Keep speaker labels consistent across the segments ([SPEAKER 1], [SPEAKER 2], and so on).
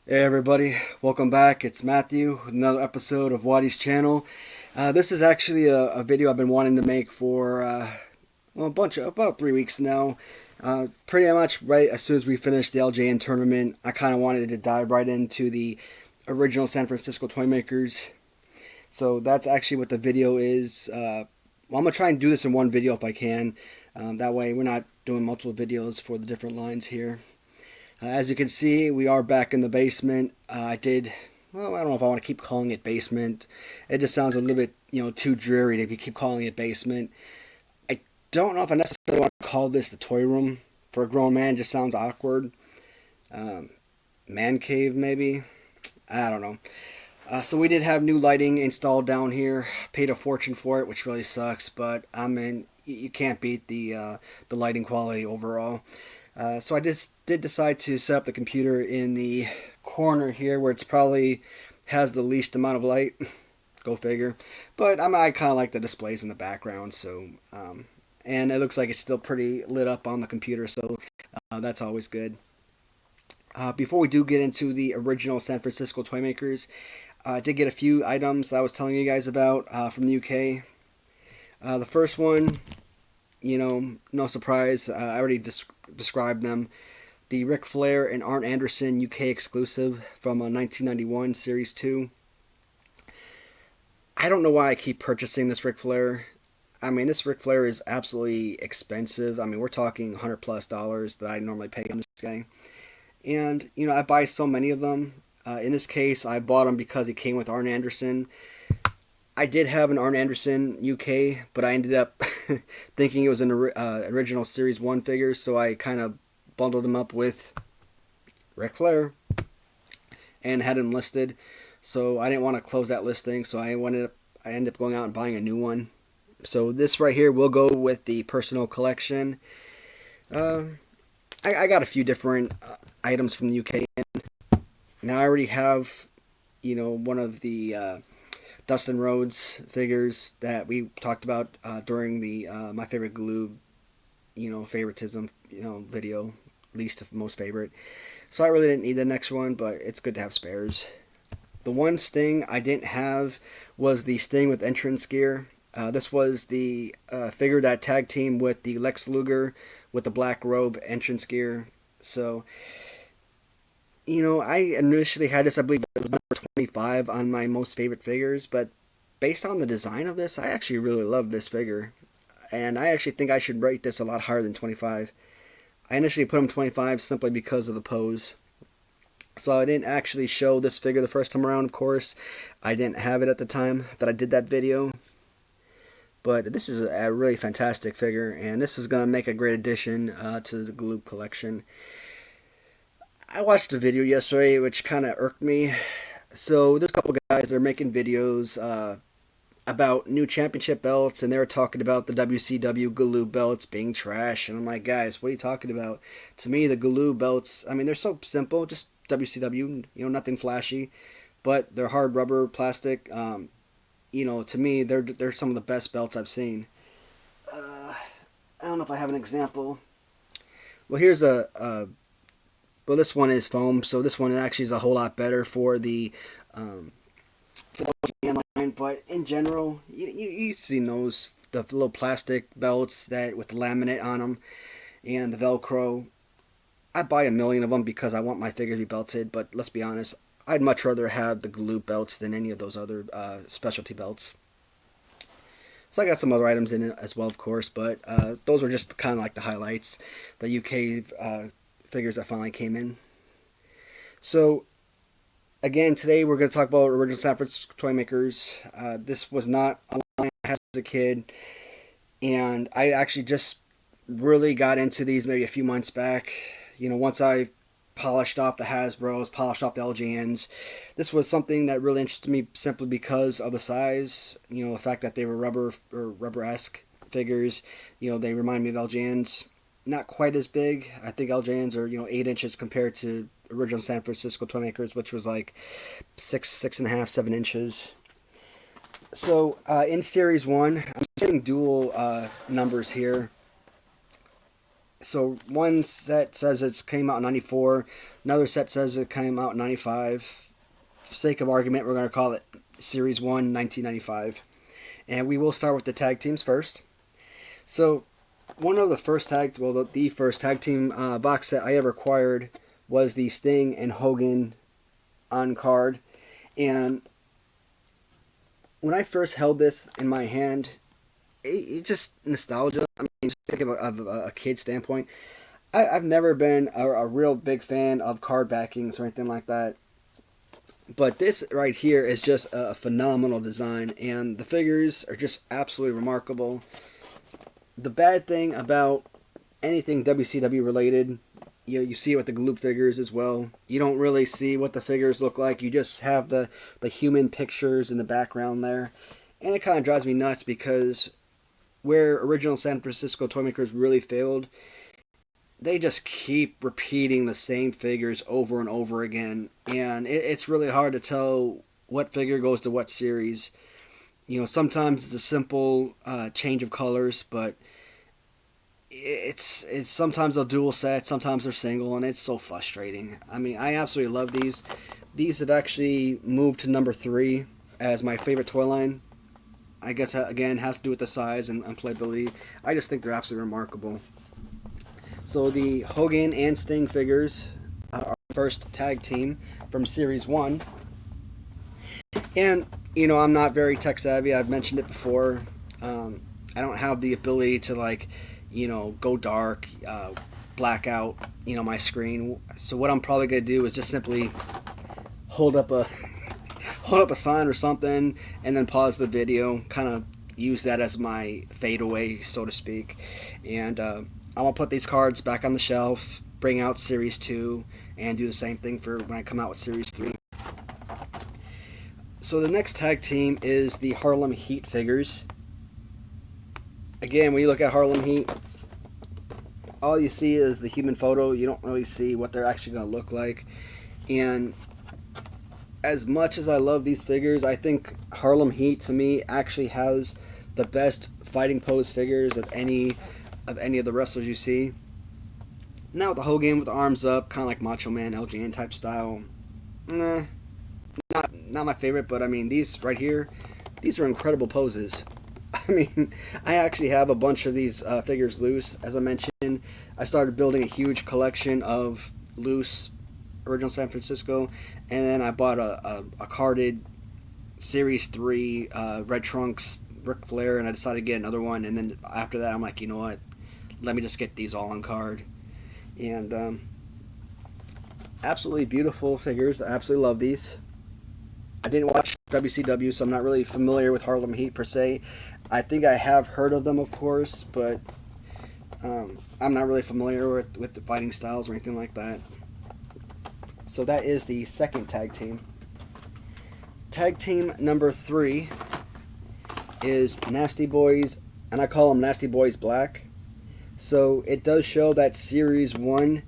[SPEAKER 1] Hey everybody, welcome back. It's Matthew with another episode of Watty's channel. This is actually a video I've been wanting to make for about 3 weeks now. Pretty much right as soon as we finished the LJN tournament, I kind of wanted to dive right into the original San Francisco Toymakers. So that's actually what the video is. I'm gonna try and do this in one video if I can. That way we're not doing multiple videos for the different lines here. As you can see, we are back in the basement. Well, I don't know if I want to keep calling it basement. It just sounds a little bit, too dreary to keep calling it basement. I don't know if I necessarily want to call this the toy room. For a grown man, it just sounds awkward. Man cave, maybe? I don't know. So we did have new lighting installed down here. Paid a fortune for it, which really sucks. But I mean, you can't beat the lighting quality overall. So I just did decide to set up the computer in the corner here, where it's probably has the least amount of light. Go figure. But I kind of like the displays in the background. So and it looks like it's still pretty lit up on the computer. So that's always good. Before we do get into the original San Francisco Toymakers, I did get a few items that I was telling you guys about from the UK. The first one, no surprise, I already described them. The Ric Flair and Arn Anderson UK exclusive from 1991 Series 2. I don't know why I keep purchasing this Ric Flair. I mean, this Ric Flair is absolutely expensive. I mean, we're talking $100+ that I normally pay on this guy. And, I buy so many of them. In this case, I bought him because he came with Arn Anderson. I did have an Arn Anderson UK, but I ended up thinking it was an original Series 1 figure, so I kind of bundled him up with Ric Flair and had him listed. So I didn't want to close that listing, so I ended up going out and buying a new one. So this right here will go with the personal collection. I got a few different items from the UK. Now I already have, one of the Dustin Rhodes figures that we talked about during the my favorite glue, favoritism, video, least of most favorite. So I really didn't need the next one, but it's good to have spares. The one Sting I didn't have was the Sting with entrance gear. This was the figure that tag team with the Lex Luger with the black robe entrance gear. So, I initially had this, I believe it was number 25 on my most favorite figures, but based on the design of this, I actually really love this figure. And I actually think I should rate this a lot higher than 25. I initially put him 25 simply because of the pose. So I didn't actually show this figure the first time around, of course. I didn't have it at the time that I did that video. But this is a really fantastic figure, and this is going to make a great addition to the glue collection. I watched a video yesterday which kind of irked me. So there's a couple guys that are making videos about new championship belts, and they were talking about the WCW Galoo belts being trash. And I'm like, guys, what are you talking about? To me, the Galoo belts, I mean, they're so simple, just WCW, nothing flashy, but they're hard rubber, plastic. To me, they're some of the best belts I've seen. I don't know if I have an example. Well, here's well, this one is foam, so this one actually is a whole lot better for the line. But in general, you've seen those, the little plastic belts that with the laminate on them and the Velcro. I buy a million of them because I want my figure to be belted, but let's be honest, I'd much rather have the glue belts than any of those other specialty belts. So I got some other items in it as well, of course, but those were just kind of like the highlights. The UK figures that finally came in. So again, today we're going to talk about original San Francisco Toymakers. This was not a line I had as a kid, and I actually just really got into these maybe a few months back. Once I polished off the Hasbros, polished off the LJNs. This was something that really interested me simply because of the size, the fact that they were rubber or rubber-esque figures. They remind me of LJNs. Not quite as big. I think LJNs are, 8 inches compared to original San Francisco Toymakers, which was like 6.5, 7 inches. So in Series 1, I'm setting dual numbers here. So one set says it came out in 94, another set says it came out in 95. For sake of argument, we're going to call it Series 1, 1995. And we will start with the tag teams first. So one of the first the first tag team box set I ever acquired was the Sting and Hogan on card. And when I first held this in my hand, it just nostalgia. I mean, just think of a kid standpoint. I've never been a real big fan of card backings or anything like that. But this right here is just a phenomenal design, and the figures are just absolutely remarkable. The bad thing about anything WCW related, you see it with the Gloop figures as well. You don't really see what the figures look like. You just have the human pictures in the background there. And it kind of drives me nuts because where original San Francisco Toymakers really failed, they just keep repeating the same figures over and over again. And it's really hard to tell what figure goes to what series. Sometimes it's a simple change of colors, but it's sometimes they'll dual set, sometimes they're single, and it's so frustrating. I mean, I absolutely love these. These have actually moved to number 3 as my favorite toy line. I guess, again, has to do with the size and playability. I just think they're absolutely remarkable. So the Hogan and Sting figures are our first tag team from Series 1. And, I'm not very tech savvy. I've mentioned it before. I don't have the ability to, go dark, black out, my screen. So what I'm probably going to do is just simply hold up a sign or something and then pause the video, kind of use that as my fadeaway, so to speak. And I'm going to put these cards back on the shelf, bring out Series 2, and do the same thing for when I come out with Series 3. So the next tag team is the Harlem Heat figures. Again, when you look at Harlem Heat, all you see is the human photo. You don't really see what they're actually going to look like. And as much as I love these figures, I think Harlem Heat, to me, actually has the best fighting pose figures of any of the wrestlers you see. Now the Hogan with the arms up, kind of like Macho Man, LJN type style. Not my favorite, but I mean, these right here, these are incredible poses. I mean, I actually have a bunch of these figures loose. As I mentioned, I started building a huge collection of loose original San Francisco, and then I bought a carded Series 3 Red Trunks Ric Flair, and I decided to get another one. And then after that, I'm like, you know what? Let me just get these all on card. And absolutely beautiful figures. I absolutely love these. I didn't watch WCW, so I'm not really familiar with Harlem Heat per se. I think I have heard of them, of course, but I'm not really familiar with the fighting styles or anything like that. So that is the second tag team. Tag team number 3 is Nasty Boys, and I call them Nasty Boys Black. So it does show that Series 1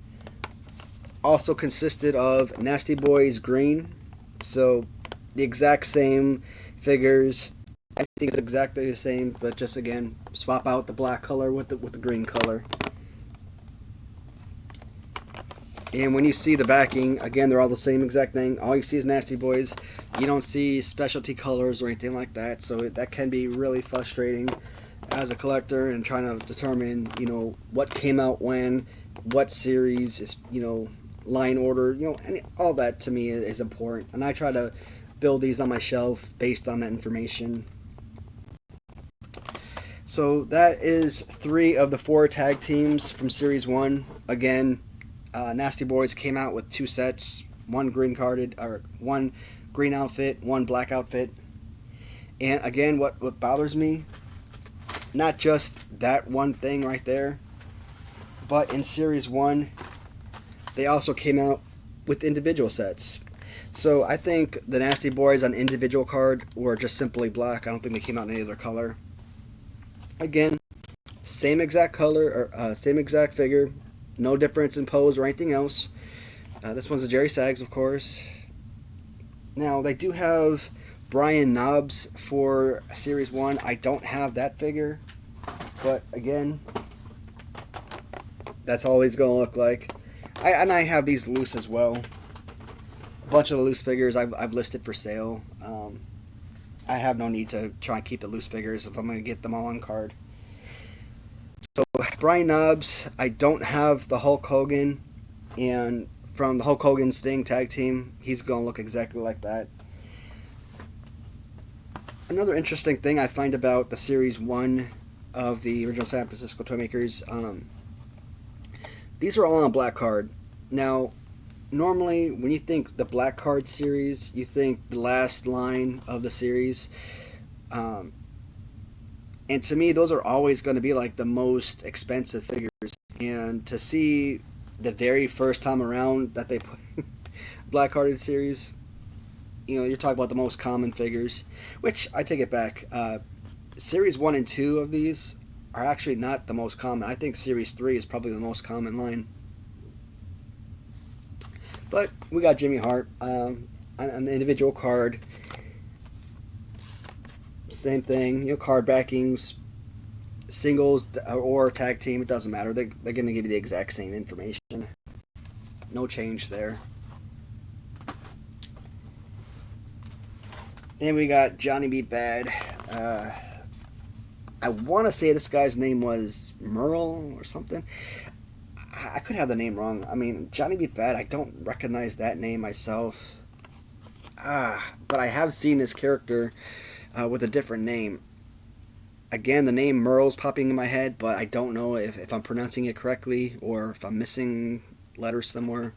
[SPEAKER 1] also consisted of Nasty Boys Green. So the exact same figures, everything's exactly the same, but just again swap out the black color with the green color. And when you see the backing, again, they're all the same exact thing. All you see is Nasty Boys. You don't see specialty colors or anything like that, so that can be really frustrating as a collector and trying to determine, what came out when, what series is, line order, and all that to me is important. And I try to build these on my shelf based on that information. So that is 3 of the 4 tag teams from Series 1. Again, Nasty Boys came out with 2 sets, one green outfit, one black outfit. And again, what bothers me, not just that one thing right there, but in Series 1, they also came out with individual sets. So I think the Nasty Boys on individual card were just simply black. I don't think they came out in any other color. Again, same exact color, or same exact figure, no difference in pose or anything else. This one's a Jerry Sags, of course. Now, they do have Brian Knobbs for Series 1. I don't have that figure, but again, That's all he's going to look like. I have these loose as well. A bunch of the loose figures I've listed for sale. I have no need to try and keep the loose figures if I'm going to get them all on card. So Brian Knobbs, I don't have the Hulk Hogan, and from the Hulk Hogan Sting tag team, he's going to look exactly like that. Another interesting thing I find about the Series 1 of the original San Francisco Toymakers, these are all on a black card. Now, normally when you think the black card series, you think the last line of the series. And to me, those are always going to be like the most expensive figures. And to see the very first time around that they put black carded series, you're talking about the most common figures, which I take it back. Series 1 and 2 of these are actually not the most common. I think Series 3 is probably the most common line. But we got Jimmy Hart on an individual card. Same thing, card backings, singles or tag team, it doesn't matter. They're going to give you the exact same information. No change there. Then we got Johnny B. Bad. I want to say this guy's name was Merle or something. I could have the name wrong. I mean, Johnny B. Bad, I don't recognize that name myself. But I have seen this character with a different name. Again, the name Merle's popping in my head, but I don't know if I'm pronouncing it correctly or if I'm missing letters somewhere.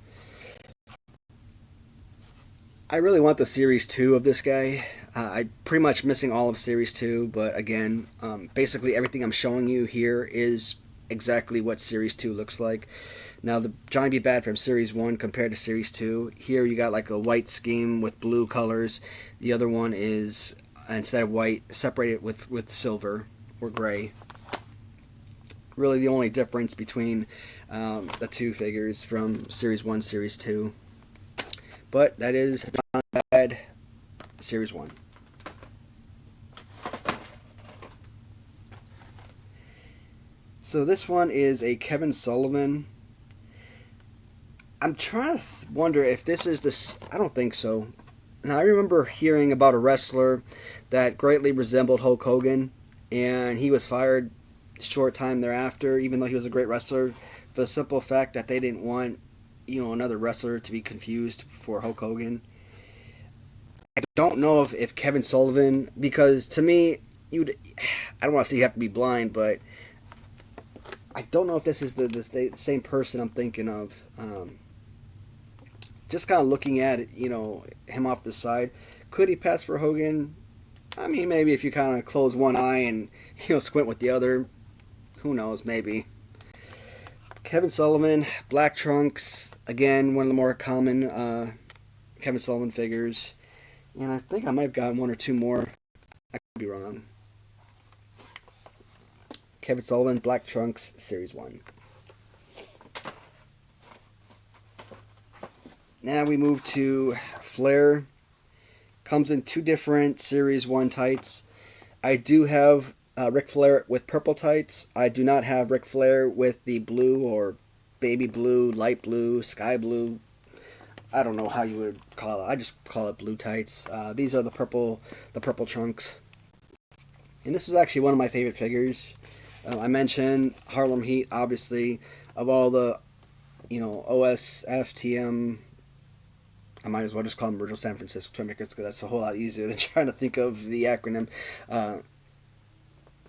[SPEAKER 1] I really want the Series 2 of this guy. I'm pretty much missing all of Series 2, but again, basically everything I'm showing you here is exactly what Series 2 looks like. Now, the Johnny B. Bad from Series 1 compared to Series 2, here you got like a white scheme with blue colors. The other one is, instead of white, separated with silver or gray. Really the only difference between the two figures from Series 1, Series 2. But that is Johnny B. Bad Series 1. So this one is a Kevin Sullivan. I'm trying to wonder if this is this. I don't think so. Now, I remember hearing about a wrestler that greatly resembled Hulk Hogan, and he was fired a short time thereafter, even though he was a great wrestler, for the simple fact that they didn't want, another wrestler to be confused for Hulk Hogan. I don't know if Kevin Sullivan, because to me, I don't want to say you have to be blind, but I don't know if this is the same person I'm thinking of. Just kind of looking at it, him off the side. Could he pass for Hogan? I mean, maybe if you kind of close one eye and, squint with the other. Who knows, maybe. Kevin Sullivan, black trunks. Again, one of the more common Kevin Sullivan figures. And I think I might have gotten one or two more. I could be wrong. Kevin Sullivan, black trunks, Series 1. Now we move to Flair. Comes in two different Series 1 tights. I do have Ric Flair with purple tights. I do not have Ric Flair with the blue or baby blue, light blue, sky blue. I don't know how you would call it. I just call it blue tights. These are the purple trunks. And this is actually one of my favorite figures. I mentioned Harlem Heat, obviously, of all the, OSFTM. I might as well just call them Original San Francisco Toymakers because that's a whole lot easier than trying to think of the acronym.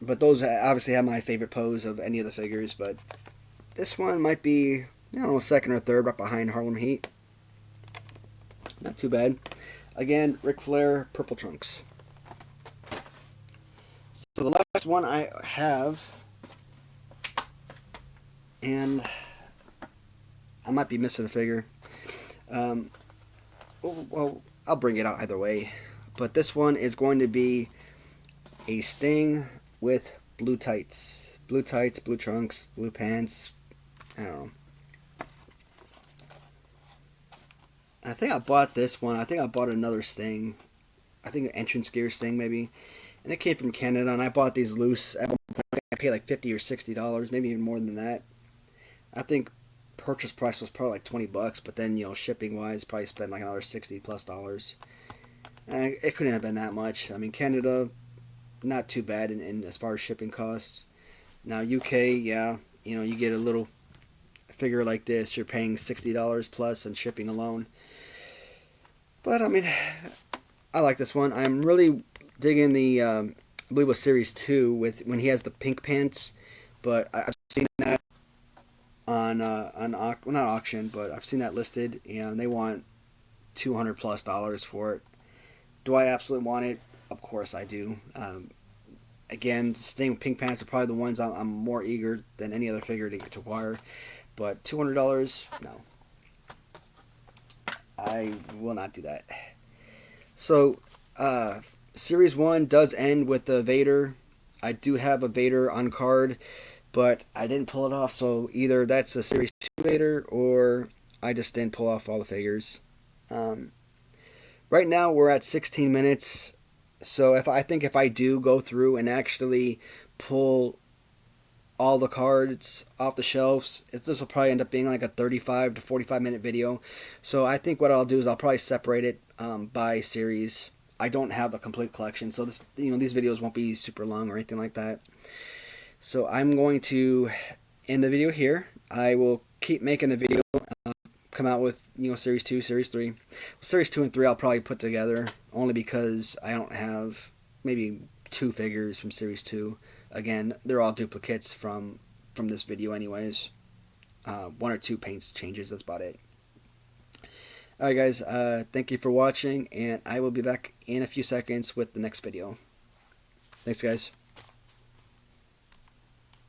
[SPEAKER 1] But those obviously have my favorite pose of any of the figures. But this one might be, second or third right behind Harlem Heat. Not too bad. Again, Ric Flair, purple trunks. So the last one I have, and I might be missing a figure. Well, I'll bring it out either way. But this one is going to be a Sting with blue tights. Blue tights, blue trunks, blue pants. I don't know. I think I bought this one. I think I bought another Sting. I think an entrance gear Sting maybe. And it came from Canada, and I bought these loose. I paid like $50 or $60, maybe even more than that. I think purchase price was probably like $20, but then shipping wise, probably spent like another $60+. And it couldn't have been that much. I mean, Canada, not too bad in as far as shipping costs. Now UK, yeah, you get a little figure like this, you're paying $60 plus on shipping alone. But I mean, I like this one. I'm really digging the, I believe it was Series 2 with when he has the pink pants. But I've seen that on well, not auction, but I've seen that listed, and they want $200+ for it. Do I absolutely want it? Of course I do. Again, staying with pink pants are probably the ones I'm more eager than any other figure to acquire. But $200, no, I will not do that. So, Series 1 does end with the Vader. I do have a Vader on card, but I didn't pull it off, so either that's a Series 2 Vader, or I just didn't pull off all the figures. Um, right now, we're at 16 minutes, so I think if I do go through and actually pull all the cards off the shelves, this will probably end up being like a 35 to 45 minute video. So I think what I'll do is I'll probably separate it by series. I don't have a complete collection, so these videos won't be super long or anything like that. So I'm going to end the video here. I will keep making the video, come out with series 2, series 3. Series 2 and 3 I'll probably put together, only because I don't have maybe 2 figures from series 2. Again, they're all duplicates from this video anyways. 1 or 2 paints changes, that's about it. Alright guys, thank you for watching, and I will be back in a few seconds with the next video. Thanks guys.